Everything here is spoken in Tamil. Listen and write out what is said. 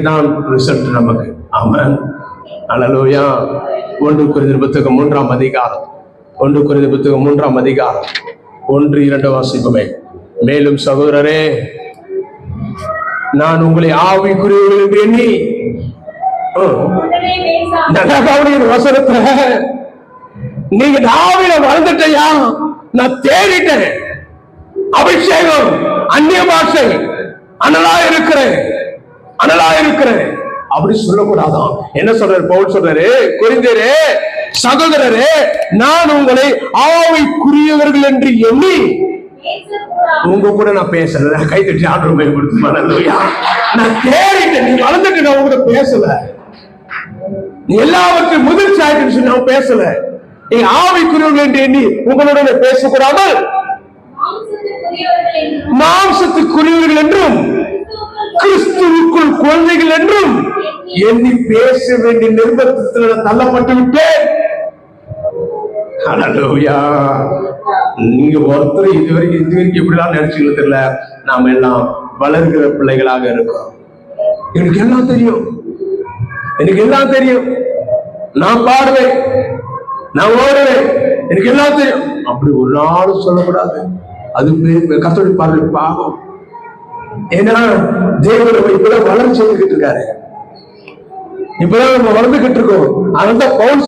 தான் ரிசல்ட் நமக்கு. ஆமென். அல்லேலூயா. 1 கொரிந்தியர் புத்தகம் 3ஆம் அதிகாரம் 1 கொரிந்தியர் புத்தகம் 3ஆம் அதிகாரம் 1-2 வாசிப்போமே. மேலும் சகோதரரே, நான் உங்களை ஆவிக்குரியவர்கள் என்று எண்ணி வசனத்துல நீங்க ஆவியில வளர்ந்துட்டையா, நான் தேடிட்டேன், அபிஷேகம், அந்நிய பாஷை, அனலா இருக்கிறேன் அப்படி சொல்லக்கூடாதான். என்ன சொல்றாரு பவுல்? சொல்றாரு, கொரிந்தியரே சகோதரரே, நான் உங்களை ஆவிக்குரியவர்கள் என்று எண்ணி உங்க கூட நான் பேசல. கை தட்டி ஆர்டர் பயன்படுத்துமா? நான் தேடிட்டேன், நீ வளர்ந்துட்டு நான் உங்க பேசல, நீ எல்லாவற்றையும் முதிர்ச்சி ஆயிட்டு நான் பேசல. நீங்க ஆவிக்குரியவர்கள் என்று எண்ணி உங்களோட பேசக்கூடாமல் மாம்சத்துக்குரியவர்கள் என்றும் கிறிஸ்துவுக்குள் குழந்தைகள் என்றும் எண்ணி பேச வேண்டிய நிர்பந்தத்தில் தள்ளப்பட்டு விட்டேன். அல்லேலூயா. நீங்க ஒருத்தர் இதுவரைக்கும் எப்படிலாம் நினைச்சுக்கிறது தெரியல. நாம எல்லாம் வளர்கிற பிள்ளைகளாக இருக்கோம். எனக்கு எல்லாம் தெரியும், நான் பாடுவேன், நான் ஓடுவேன், எனக்கு எல்லாம் தெரியும் அப்படி ஒரு நாளும் சொல்லக்கூடாது. அது கர்த்தருடைய பார்வை பாவம். ஏன்னா தேவன் இப்பதான் வளர்ச்சி இருக்காரு, இப்பதான் நம்ம வளர்ந்துகிட்டு இருக்கோம். அதனால பவுல்